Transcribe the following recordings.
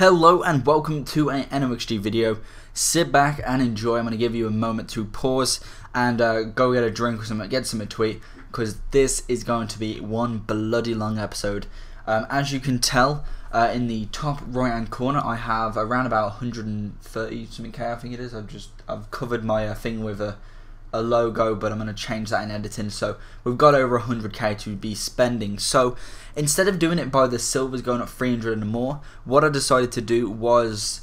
Hello and welcome to an NoXG video. Sit back and enjoy. I'm going to give you a moment to pause and go get a drink or something, get some tweet, because this is going to be one bloody long episode. As you can tell, in the top right hand corner I have around about 130 something K, I think it is. I've covered my thing with a logo, but I'm going to change that in editing. So we've got over 100k to be spending. So instead of doing it by the silvers going up 300 and more, what I decided to do was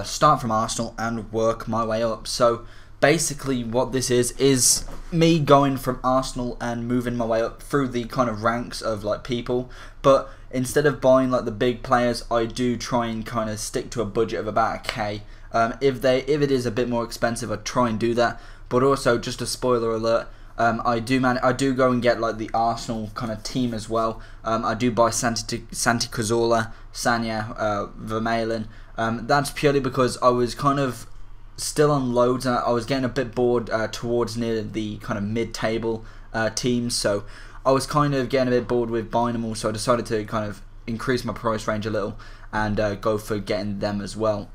start from Arsenal and work my way up. So basically what this is me going from Arsenal and moving my way up through the kind of ranks of like people. But instead of buying like the big players, I do try and kind of stick to a budget of about a K. If it is a bit more expensive, I try and do that. But also, just a spoiler alert, I do go and get like the Arsenal kind of team as well. I do buy Santi Cazorla, Sanya, Vermaelen. That's purely because I was kind of still on loads and I was getting a bit bored towards near the kind of mid-table teams. So I was kind of getting a bit bored with buying them all. So I decided to kind of increase my price range a little and go for getting them as well.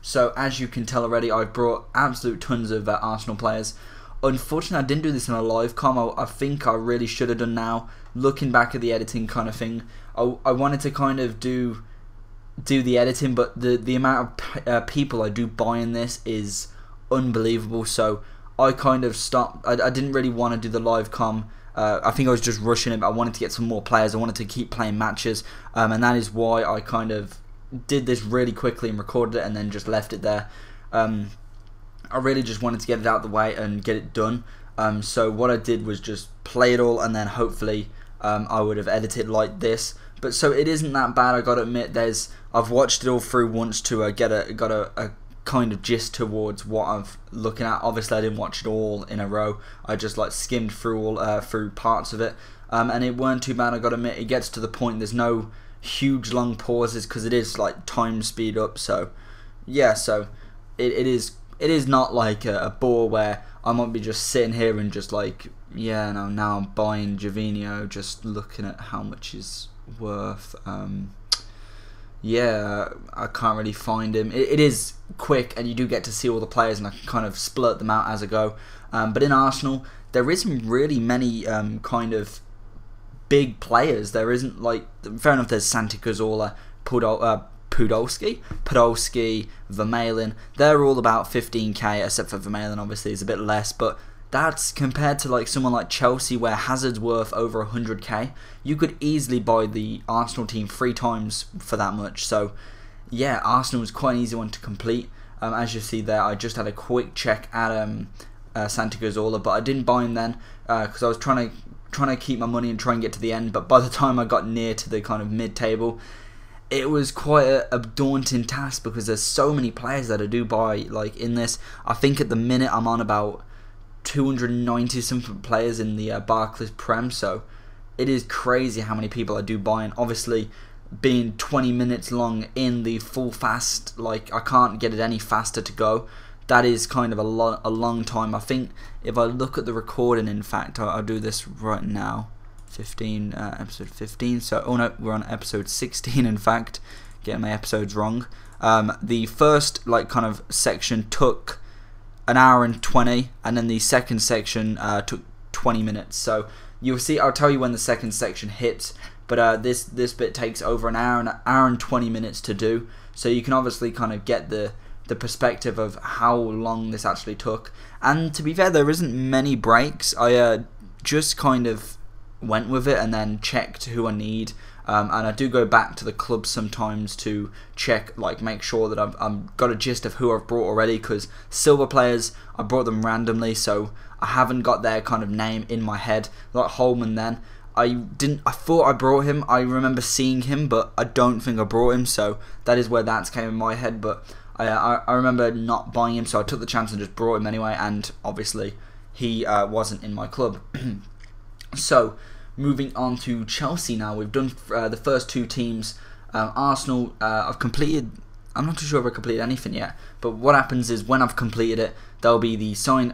So as you can tell already, I brought absolute tons of Arsenal players. Unfortunately, I didn't do this in a live com. I think I really should have done now. Looking back at the editing kind of thing, I wanted to kind of do the editing, but the amount of people I do buy in this is unbelievable. So I kind of stopped. I didn't really want to do the live com. I think I was just rushing it, but I wanted to get some more players. I wanted to keep playing matches, and that is why I kind of did this really quickly and recorded it and then just left it there. I really just wanted to get it out of the way and get it done. So what I did was just play it all, and then hopefully I would have edited like this. But so it isn't that bad. I gotta admit, I've watched it all through once to got a kind of gist towards what I'm looking at. Obviously I didn't watch it all in a row. I just like skimmed through through parts of it, and it weren't too bad. I gotta admit, it gets to the point. There's no huge long pauses because it is like time speed up. So yeah, so it is not like a bore where I might be just sitting here and just like, yeah, no, now I'm buying Javinho, just looking at how much he's worth. Yeah, I can't really find him. It is quick and you do get to see all the players, and I can kind of split them out as I go. But in Arsenal, there isn't really many kind of big players. There isn't, like, fair enough, there's Santi Cazorla, Podolski, Vermaelen. They're all about 15k, except for Vermaelen obviously is a bit less, but that's compared to like someone like Chelsea where Hazard's worth over 100k. You could easily buy the Arsenal team 3 times for that much. So yeah, Arsenal was quite an easy one to complete. As you see there, I just had a quick check at Santi Cazorla, but I didn't buy him then because I was trying to keep my money and try and get to the end. But by the time I got near to the kind of mid-table, it was quite a daunting task because there's so many players that I do buy like in this. I think at the minute I'm on about 290 something players in the Barclay Prem, so it is crazy how many people I do buy. And obviously being 20 minutes long in the full fast, like I can't get it any faster to go. That is kind of a long time. I think if I look at the recording, in fact I'll do this right now, episode 15, so oh no, we're on episode 16 in fact, getting my episodes wrong. The first like kind of section took an hour and 20, and then the second section took 20 minutes. So you'll see, I'll tell you when the second section hits, but this bit takes over an hour and 20 minutes to do. So you can obviously kind of get the perspective of how long this actually took. And to be fair, there isn't many breaks. I just kind of went with it and then checked who I need. And I do go back to the club sometimes to check, like make sure that I've got a gist of who I've brought already, because silver players, I brought them randomly, so I haven't got their kind of name in my head. Like Holman then, I thought I brought him, I remember seeing him, but I don't think I brought him, so that is where that came in my head. But I remember not buying him, so I took the chance and just brought him anyway, and obviously he wasn't in my club. So moving on to Chelsea now. We've done the first 2 teams. Arsenal, I've completed. I'm not too sure if I completed anything yet. But what happens is when I've completed it, there'll be the sign.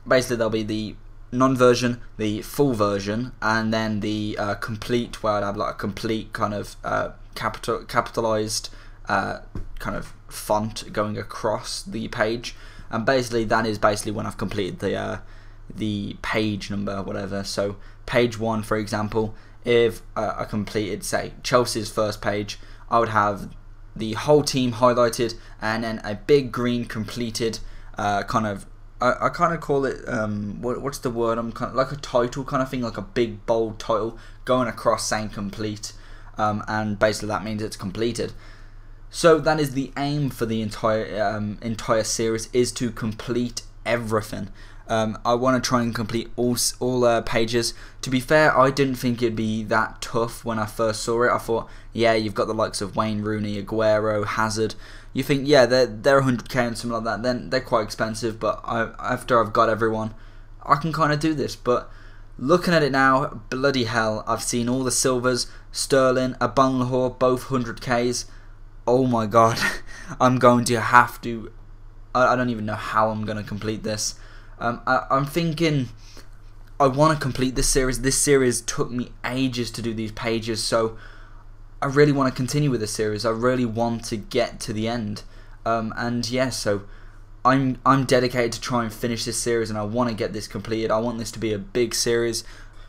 Basically, there'll be the non-version, the full version, and then the complete, where I'd have like a complete kind of capitalized kind of font going across the page, and basically that is basically when I've completed the page number, whatever. So page 1, for example, if I completed, say, Chelsea's first page, I would have the whole team highlighted and then a big green completed kind of, I kind of call it, what's the word, I'm kind of like a title kind of thing, like a big bold title going across saying complete, and basically that means it's completed. So that is the aim for the entire series, is to complete everything. I want to try and complete all pages. To be fair, I didn't think it'd be that tough when I first saw it. I thought, yeah, you've got the likes of Wayne Rooney, Aguero, Hazard. You think, yeah, they're 100k and something like that. Then they're quite expensive, but after I've got everyone, I can kind of do this. But looking at it now, bloody hell, I've seen all the silvers, Sterling, Aubameyang, both 100ks. Oh my god, I'm going to have to. I don't even know how I'm going to complete this. I'm thinking I want to complete this series. This series took me ages to do these pages, so I really want to continue with this series. I really want to get to the end, and yeah, so I'm dedicated to try and finish this series, and I want to get this completed. I want this to be a big series.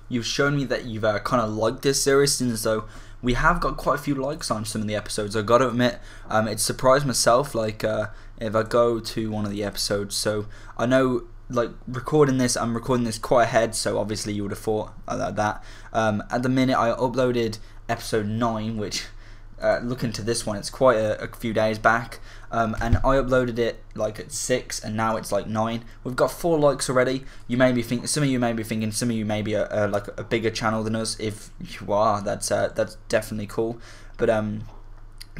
You've shown me that you've kind of liked this series, since though we have got quite a few likes on some of the episodes. I got to admit, it surprised myself. Like if I go to one of the episodes, so I know, like, I'm recording this quite ahead, so obviously you would have thought that. At the minute I uploaded episode 9, which looking to this one, it's quite a few days back, and I uploaded it like at 6, and now it's like 9. We've got 4 likes already. You may be some of you may be thinking, some of you may be like a bigger channel than us. If you are, that's definitely cool. But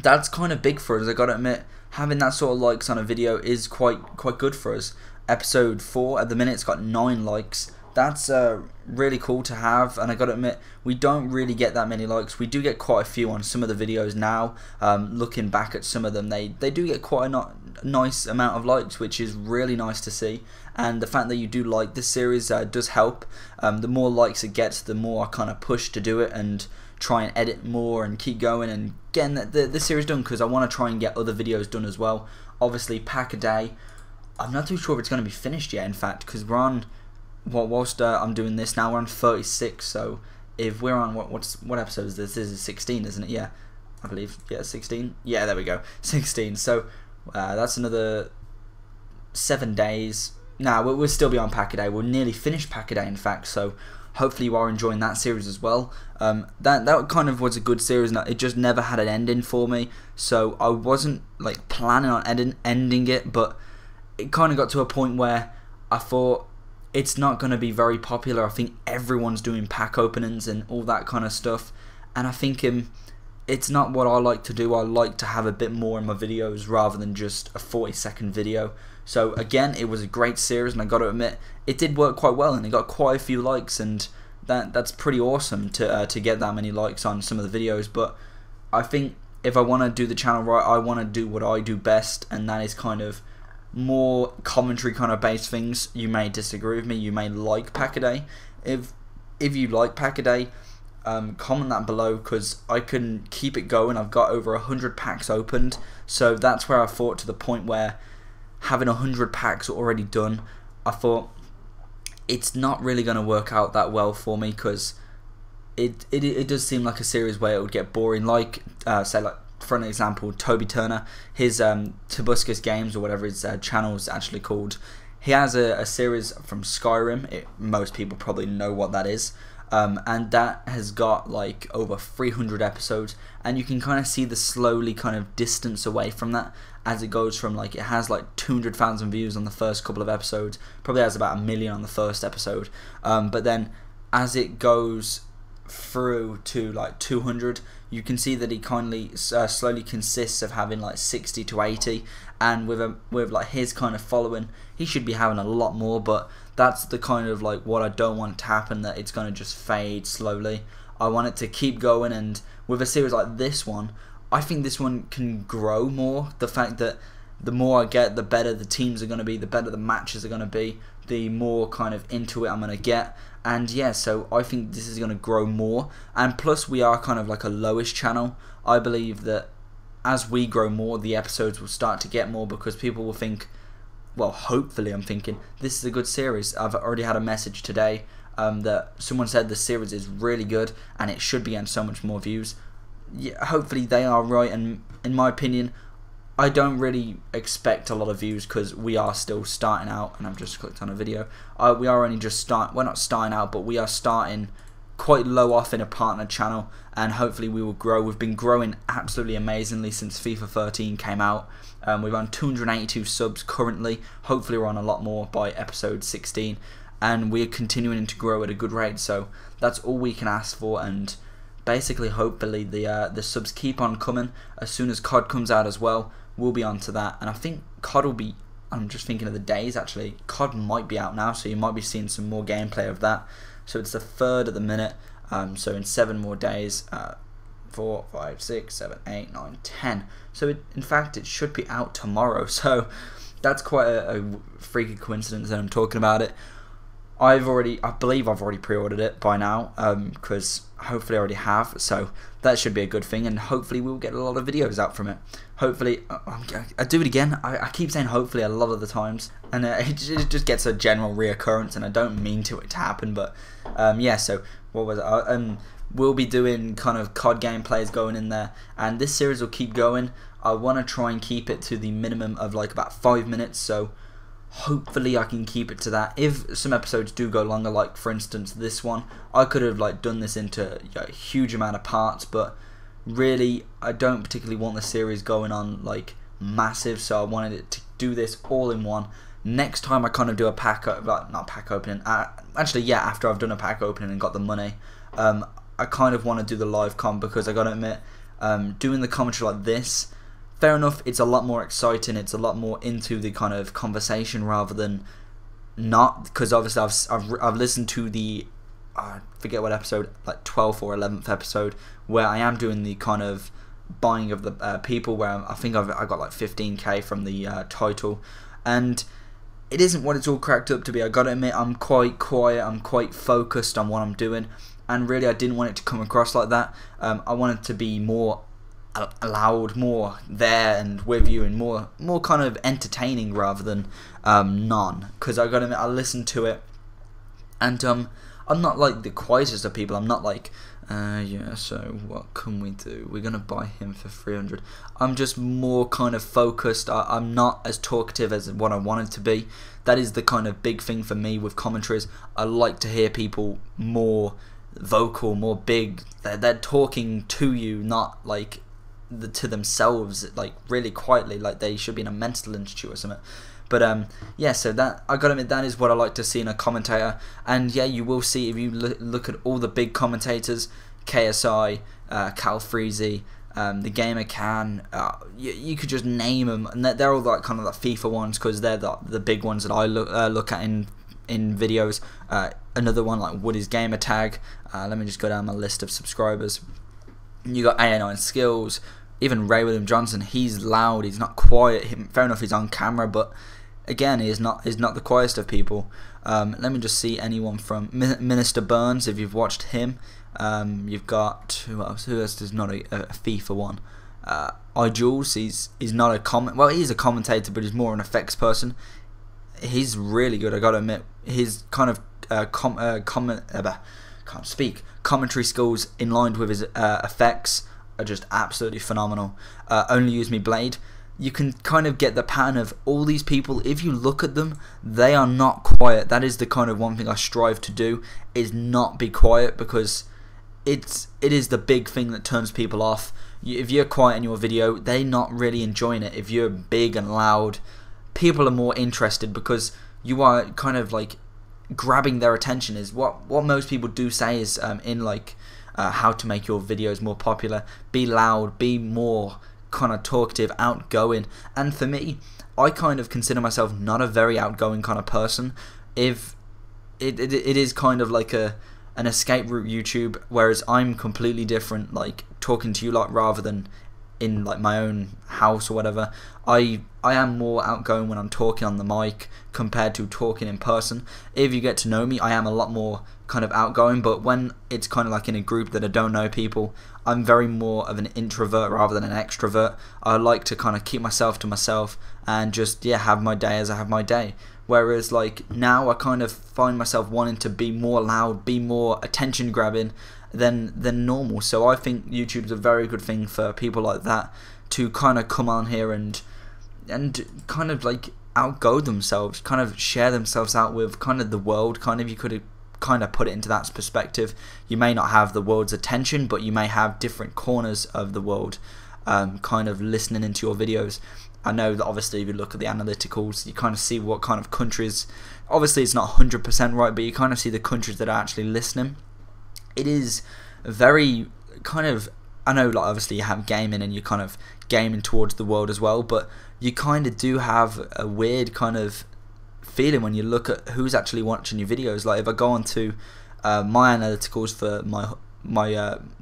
that's kind of big for us. I gotta admit, having that sort of likes on a video is quite good for us. Episode 4 at the minute, it's got 9 likes. That's really cool to have, and I gotta admit, we don't really get that many likes. We do get quite a few on some of the videos now. Looking back at some of them, they do get quite a nice amount of likes, which is really nice to see. And the fact that you do like this series does help. The more likes it gets, the more I kind of push to do it and try and edit more and keep going and getting the series done, because I want to try and get other videos done as well. Obviously, pack a day, I'm not too sure if it's going to be finished yet, in fact, because we're on, whilst I'm doing this now, we're on 36, so if we're on, what episode is this? This is 16, isn't it? Yeah, I believe, yeah, 16, yeah, there we go, 16, so that's another 7 days. Now, we'll still be on pack a day, we'll nearly finish pack a day, in fact, so hopefully you are enjoying that series as well. That kind of was a good series, and it just never had an ending for me, so I wasn't like planning on ending it, but it kind of got to a point where I thought it's not going to be very popular. I think everyone's doing pack openings and all that kind of stuff, and I think it's not what I like to do. I like to have a bit more in my videos rather than just a 40-second video. So again, it was a great series, and I got to admit, it did work quite well, and it got quite a few likes, and that's pretty awesome to get that many likes on some of the videos. But I think if I want to do the channel right, I want to do what I do best, and that is kind of more commentary kind of based things. You may disagree with me, you may like pack a day. If you like pack a day, comment that below, because I can keep it going. I've got over 100 packs opened, so that's where I thought, to the point where having 100 packs already done, I thought it's not really going to work out that well for me, because it does seem like a series where it would get boring. Like say, like for an example, Toby Turner, his Tobuscus Games, or whatever his channel is actually called, he has a series from Skyrim. Most people probably know what that is, and that has got like over 300 episodes, and you can kind of see the slowly kind of distance away from that as it goes from, like, it has like 200,000 views on the first couple of episodes, probably has about 1 million on the first episode, but then as it goes through to like 200, you can see that he kindly slowly consists of having like 60 to 80, and with like his kind of following, he should be having a lot more. But that's the kind of like what I don't want to happen, that it's going to just fade slowly. I want it to keep going, and with a series like this one, I think this one can grow more. The fact that the more I get, the better the teams are going to be, the better the matches are going to be, the more kind of into it I'm going to get. And yeah, so I think this is going to grow more, and plus we are kind of like a lowish channel. I believe that as we grow more, the episodes will start to get more, because people will think, well, hopefully I'm thinking, this is a good series. I've already had a message today that someone said the series is really good and it should be getting so much more views. Yeah, hopefully they are right, and in my opinion, I don't really expect a lot of views because we are still starting out, and I've just clicked on a video. We are only just we're not starting out, but we are starting quite low off in a partner channel, and hopefully we will grow. We've been growing absolutely amazingly since FIFA 13 came out. We're on 282 subs currently. Hopefully we're on a lot more by episode 16, and we're continuing to grow at a good rate, so that's all we can ask for. And basically, hopefully the subs keep on coming. As soon as COD comes out as well, we'll be on to that, and I think COD will be, I'm just thinking of the days actually, COD might be out now, so you might be seeing some more gameplay of that. So it's the 3rd at the minute, so in 7 more days, 4, 5, 6, 7, 8, 9, 10. So in fact it should be out tomorrow, so that's quite a freaky coincidence that I'm talking about it. I believe I've already pre-ordered it by now, because hopefully I already have, so that should be a good thing, and hopefully we'll get a lot of videos out from it. Hopefully, I do it again, I keep saying hopefully a lot of the times, and it just gets a general reoccurrence, and I don't mean it to happen, but yeah, so what was it? We'll be doing kind of COD gameplays going in there, and this series will keep going. I want to try and keep it to the minimum of like about 5 minutes, so hopefully I can keep it to that. If some episodes do go longer, like for instance this one, I could have like done this into a huge amount of parts, but really I don't particularly want the series going on like massive, so I wanted it to do this all in one. Next time I kind of do a not pack opening, actually yeah, after I've done a pack opening and got the money, I kind of want to do the live com, because I gotta admit, doing the commentary like this, fair enough, it's a lot more exciting, it's a lot more into the kind of conversation rather than not, because obviously I've listened to the, I forget what episode, like 12th or 11th episode, where I am doing the kind of buying of the people, where I think I got like 15k from the title, and it isn't what it's all cracked up to be. I gotta admit, I'm quite quiet, I'm quite focused on what I'm doing, and really I didn't want it to come across like that. I wanted to be more loud, more there and with you, and more kind of entertaining rather than none, because I gotta admit, I listened to it, and I'm not like the quietest of people. I'm not like yeah, so what can we do, we're gonna buy him for 300. I'm just more kind of focused. I'm not as talkative as what I wanted to be. That is the kind of big thing for me with commentaries. I like to hear people more vocal, more big. They're talking to you, not like to themselves, like really quietly, like they should be in a mental institute or something. But yeah, so that, I gotta admit, that is what I like to see in a commentator. And yeah, you will see, if you look at all the big commentators, KSI, Cal Freezy, the Gamer Can, you could just name them, and they're all like kind of the FIFA ones, because they're the big ones that I look at in videos. Another one like Woody's Gamer Tag. Let me just go down my list of subscribers. You got A9 Skills, even Ray William Johnson. He's loud, he's not quiet. Fair enough, he's on camera, but again, he's not the quietest of people. Let me just see anyone from Minister Burns, if you've watched him. You've got who else is not a FIFA one? iJules, he's not a well, he's a commentator, but he's more an effects person. He's really good, I gotta admit. His kind of can't speak, commentary skills in line with his effects are just absolutely phenomenal. Only Use Me Blade, you can kind of get the pattern of all these people. If you look at them, they are not quiet. That is the kind of one thing I strive to do, is not be quiet, because it is the big thing that turns people off. If you're quiet in your video, they're not really enjoying it. If you're big and loud, people are more interested, because you are kind of like grabbing their attention. Is what most people do say is in like how to make your videos more popular. Be loud, be more kind of talkative, outgoing. And for me, I kind of consider myself not a very outgoing kind of person. If it is kind of like an escape route YouTube, whereas I'm completely different, like talking to you lot rather than in like my own house or whatever, I am more outgoing when I'm talking on the mic compared to talking in person. If you get to know me, I am a lot more kind of outgoing, but when it's kind of like in a group that I don't know people, I'm very more of an introvert rather than an extrovert. I like to kind of keep myself to myself and just, yeah, have my day as I have my day. Whereas like now I kind of find myself wanting to be more loud, be more attention grabbing than normal. So I think YouTube's a very good thing for people like that to kind of come on here and kind of like outgo themselves, kind of share themselves out with kind of the world. Kind of, you could kind of put it into that perspective. You may not have the world's attention, but you may have different corners of the world kind of listening into your videos. I know that obviously if you look at the analyticals, you kind of see what kind of countries, obviously it's not 100% right, but you kind of see the countries that are actually listening. It is very kind of, I know like obviously you have gaming and you're kind of gaming towards the world as well, but you kind of do have a weird kind of feeling when you look at who's actually watching your videos. Like if I go on to my analyticals for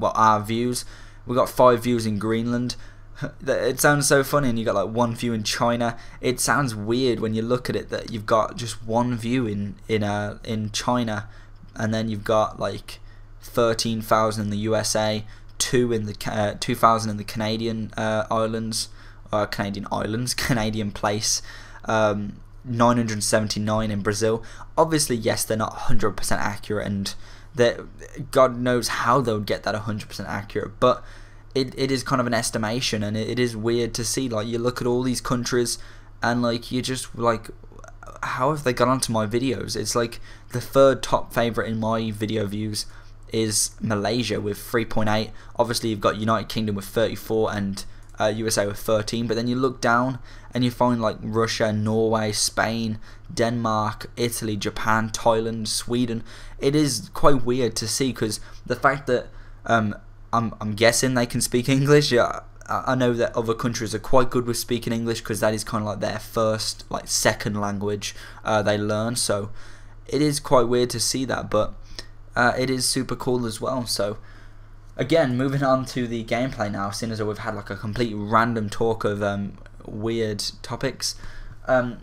our views, we got 5 views in Greenland. It sounds so funny, and you got like 1 view in China. It sounds weird when you look at it that you've got just 1 view in China, and then you've got like 13,000 in the USA, 2,000 in the Canadian Canadian place, 979 in Brazil. Obviously, yes, they're not 100% accurate, and that God knows how they would get that 100% accurate, but it is kind of an estimation, and it is weird to see. Like you look at all these countries, and like you just like, how have they got onto my videos? It's like the 3rd top favorite in my video views is Malaysia with 3.8. Obviously you've got United Kingdom with 34 and USA with 13, but then you look down and you find like Russia, Norway, Spain, Denmark, Italy, Japan, Thailand, Sweden. It is quite weird to see, because the fact that I'm guessing they can speak English. Yeah, I know that other countries are quite good with speaking English, because that is kind of like their first, like second language they learn. So it is quite weird to see that, but it is super cool as well. So again, moving on to the gameplay now, seeing as though we've had like a complete random talk of weird topics.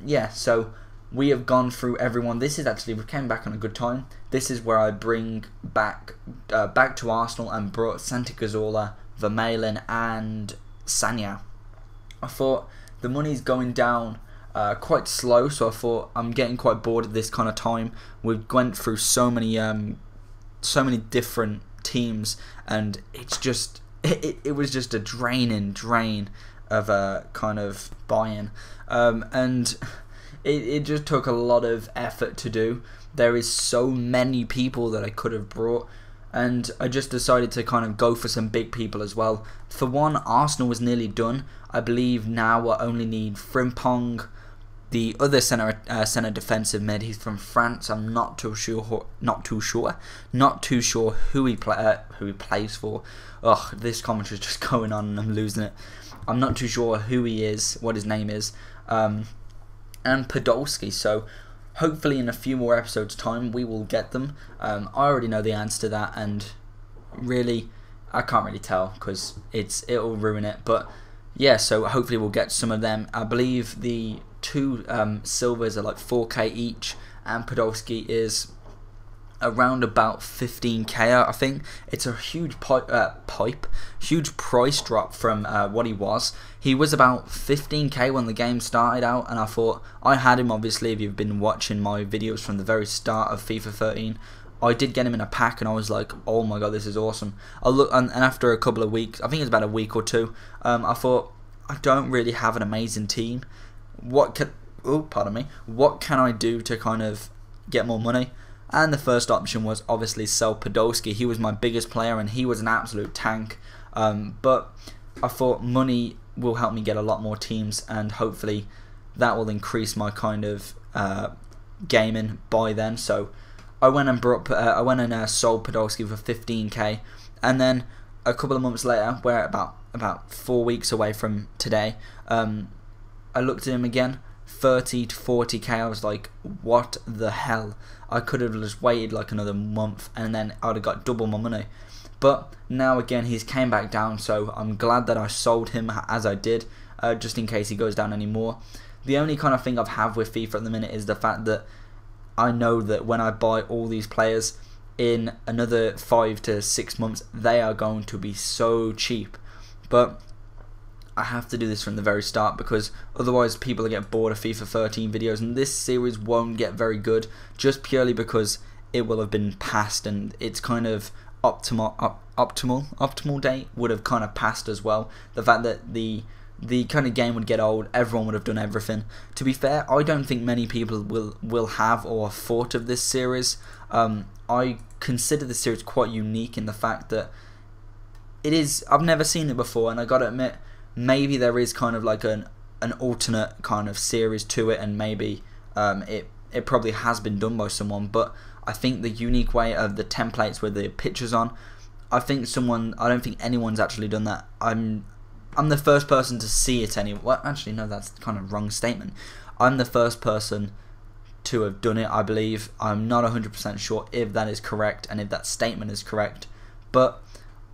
Yeah, so we have gone through everyone. This is actually, we came back on a good time. This is where I bring back to Arsenal and brought Santi Cazorla, Vermaelen and Sanya. I thought the money's going down quite slow, so I thought I'm getting quite bored at this kind of time. We've went through so many different teams, and it's just it was just a drain of kind of buy-in, and it just took a lot of effort to do. There is so many people that I could have brought, and I just decided to kind of go for some big people as well. For one, Arsenal was nearly done. I believe now I only need Frimpong, the other centre defensive mid. He's from France. I'm not too sure who he plays for. Ugh, this commentary is just going on and I'm losing it. I'm not too sure who he is, what his name is, and Podolski. So hopefully in a few more episodes time we will get them. I already know the answer to that, and really I can't really tell because it'll ruin it. But yeah, so hopefully we'll get some of them. I believe the 2 silvers are like 4k each, and Podolski is around about 15k. I think it's a huge huge price drop from what he was. He was about 15k when the game started out, and I thought, I had him obviously. If you've been watching my videos from the very start of FIFA 13, I did get him in a pack, and I was like, oh my god, this is awesome. I look, and after a couple of weeks, I think it was about a week or 2, I thought, I don't really have an amazing team. What can I do to kind of get more money? And the first option was obviously sell Podolski. He was my biggest player, and he was an absolute tank. But I thought money will help me get a lot more teams, and hopefully that will increase my kind of gaming by then. So I went and sold Podolski for 15k, and then a couple of months later, we're about 4 weeks away from today, I looked at him again, 30 to 40k. I was like, what the hell? I could have just waited like another month, and then I'd have got double my money. But now again he's came back down, so I'm glad that I sold him as I did, just in case he goes down anymore. The only kind of thing I've had with FIFA at the minute is the fact that I know that when I buy all these players in another 5 to 6 months, they are going to be so cheap. But I have to do this from the very start, because otherwise people get bored of FIFA 13 videos, and this series won't get very good just purely because it will have been passed, and it's kind of optimal date would have kind of passed as well. The fact that the kind of game would get old, everyone would have done everything. To be fair, I don't think many people will have or have thought of this series. I consider this series quite unique in the fact that it is, I've never seen it before, and I gotta admit, maybe there is kind of like an alternate kind of series to it, and maybe it probably has been done by someone, but I think the unique way of the templates with the pictures on, I don't think anyone's actually done that. I'm the first person to see it anyway. Well, actually no, that's kind of wrong statement. I'm the first person to have done it, I believe. I'm not 100% sure if that is correct and if that statement is correct, but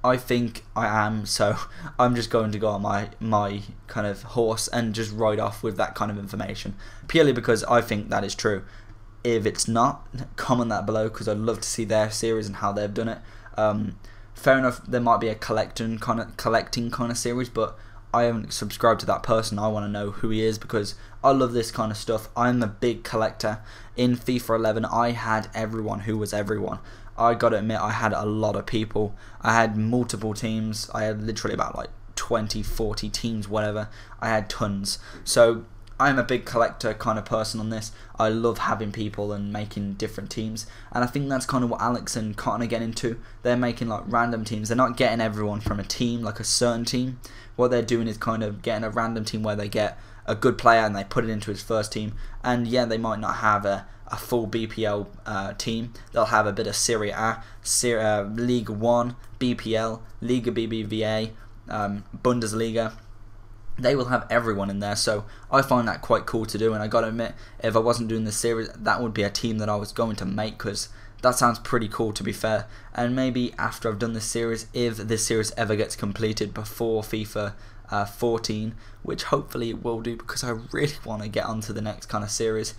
I think I am, so I'm just going to go on my kind of horse and just ride off with that kind of information, purely because I think that is true. If it's not, comment that below, because I'd love to see their series and how they've done it. Fair enough, there might be a collecting kind of series, but I haven't subscribed to that person. I want to know who he is, because I love this kind of stuff. I'm a big collector. In FIFA 11, I had everyone who was everyone. I gotta admit, I had a lot of people. I had multiple teams. I had literally about like 20, 40 teams, whatever. I had tons. So I'm a big collector kind of person on this. I love having people and making different teams, and I think that's kind of what Alex and Cotton are getting into. They're making like random teams. They're not getting everyone from a team, like a certain team. What they're doing is kind of getting a random team where they get a good player and they put it into his first team. And yeah, they might not have a full BPL team. They'll have a bit of Serie A, Liga 1, BPL, Liga BBVA, Bundesliga. They will have everyone in there, so I find that quite cool to do. And I gotta admit, if I wasn't doing this series, that would be a team that I was going to make, because that sounds pretty cool, to be fair. And maybe after I've done this series, if this series ever gets completed before FIFA 14, which hopefully it will do, because I really want to get onto the next kind of series.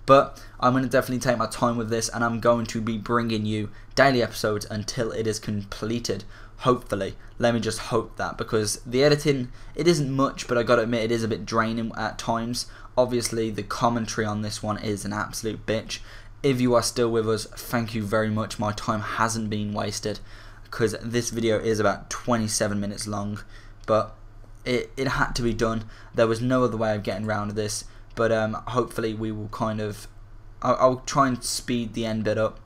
But I'm going to definitely take my time with this, and I'm going to be bringing you daily episodes until it is completed, hopefully. Let me just hope that, because the editing, it isn't much, but I gotta admit it is a bit draining at times. Obviously the commentary on this one is an absolute bitch. If you are still with us, thank you very much. My time hasn't been wasted, because this video is about 27 minutes long, but it had to be done. There was no other way of getting around this. But hopefully we will kind of, I'll try and speed the end bit up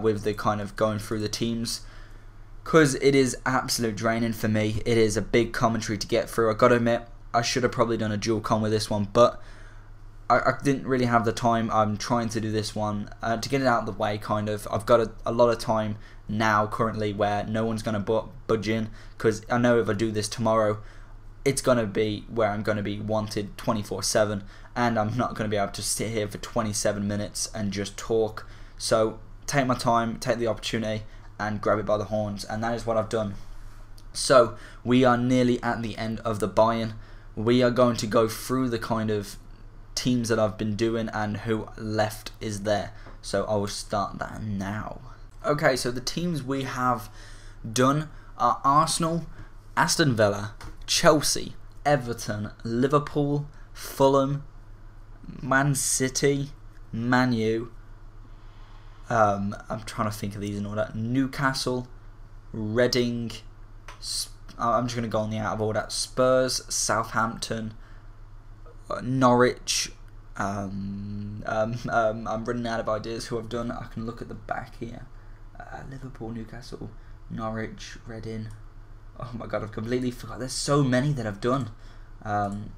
with the kind of going through the teams, because it is absolute draining for me. It is a big commentary to get through. I gotta admit, I should have probably done a dual com with this one, but I didn't really have the time. I'm trying to do this one to get it out of the way, kind of. I've got a lot of time now currently where no one's going to budge in, because I know if I do this tomorrow, it's going to be where I'm going to be wanted 24/7, and I'm not going to be able to sit here for 27 minutes and just talk. So take my time, take the opportunity, and grab it by the horns, and that is what I've done. So we are nearly at the end of the buy-in. We are going to go through the kind of teams that I've been doing and who left is there. So I will start that now. Okay, so the teams we have done are Arsenal, Aston Villa, Chelsea, Everton, Liverpool, Fulham, Man City, Man U, I'm trying to think of these in order, Newcastle, Reading, I'm just going to go on the out of order, Spurs, Southampton, Norwich, I'm running out of ideas who I've done. I can look at the back here, Liverpool, Newcastle, Norwich, Reading. Oh my god, I've completely forgot. There's so many that I've done. And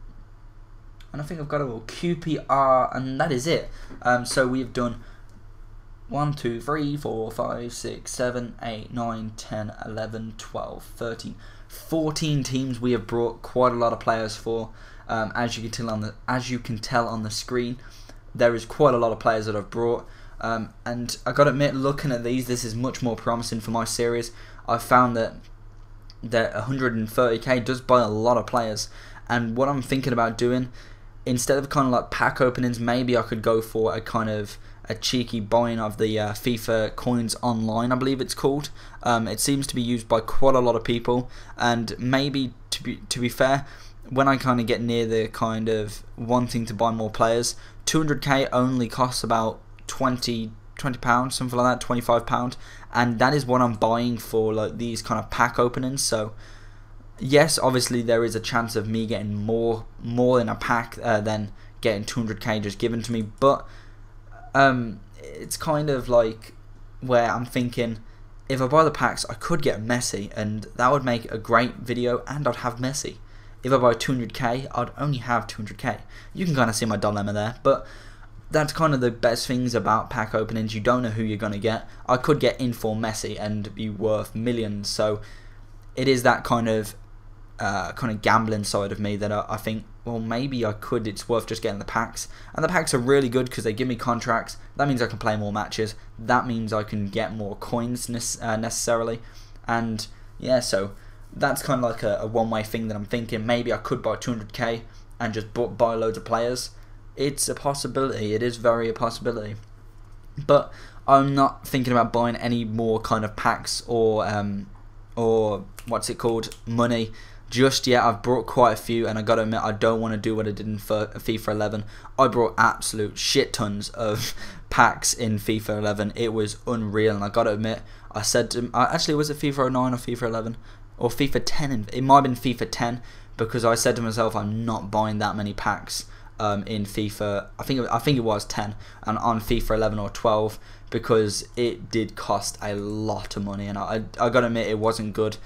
I think I've got all QPR, and that is it. So we've done 1, 2, 3, 4, 5, 6, 7, 8, 9, 10, 11, 12, 13, 14 teams we have brought quite a lot of players for. As you can tell on the screen, there is quite a lot of players that I've brought. And I gotta admit, looking at these, this is much more promising for my series. I've found that 130k does buy a lot of players, and what I'm thinking about doing, instead of kind of like pack openings, maybe I could go for a kind of a cheeky buying of the FIFA coins online, I believe it's called. It seems to be used by quite a lot of people, and maybe to be fair, when I kind of get near the kind of wanting to buy more players, 200k only costs about £20, something like that, £25, and that is what I'm buying for like these kind of pack openings. So yes, obviously there is a chance of me getting more in a pack than getting 200k just given to me, but it's kind of like where I'm thinking, if I buy the packs, I could get Messi, and that would make a great video, and I'd have Messi. If I buy 200k, I'd only have 200k. You can kind of see my dilemma there, but that's kind of the best things about pack openings. You don't know who you're going to get. I could get in-form Messi and be worth millions, so it is that kind of gambling side of me that I think, well, maybe I could, it's worth just getting the packs. And the packs are really good because they give me contracts. That means I can play more matches. That means I can get more coins necessarily. And yeah, so that's kind of like a one-way thing that I'm thinking. Maybe I could buy 200k and just buy loads of players. It's a possibility. It is very a possibility. But I'm not thinking about buying any more kind of packs or what's it called, money just yet. I've brought quite a few, and I gotta admit, I don't want to do what I did in FIFA 11. I brought absolute shit tons of packs in FIFA 11. It was unreal, and I gotta admit, I said to actually, was it FIFA 09 or FIFA 11 or FIFA 10? It might have been FIFA 10, because I said to myself, I'm not buying that many packs in FIFA. I think it was 10, and on FIFA 11 or 12, because it did cost a lot of money, and I gotta admit, it wasn't good.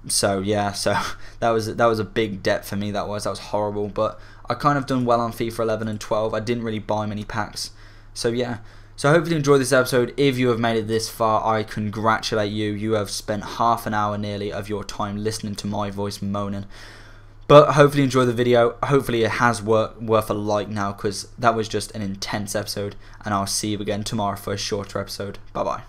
So yeah, so that was a big debt for me. That was horrible. But I kind of done well on FIFA 11 and 12. I didn't really buy many packs. So yeah. So hopefully you enjoyed this episode. If you have made it this far, I congratulate you. You have spent half an hour nearly of your time listening to my voice moaning. But hopefully you enjoyed the video. Hopefully it has worth a like now, because that was just an intense episode. And I'll see you again tomorrow for a shorter episode. Bye bye.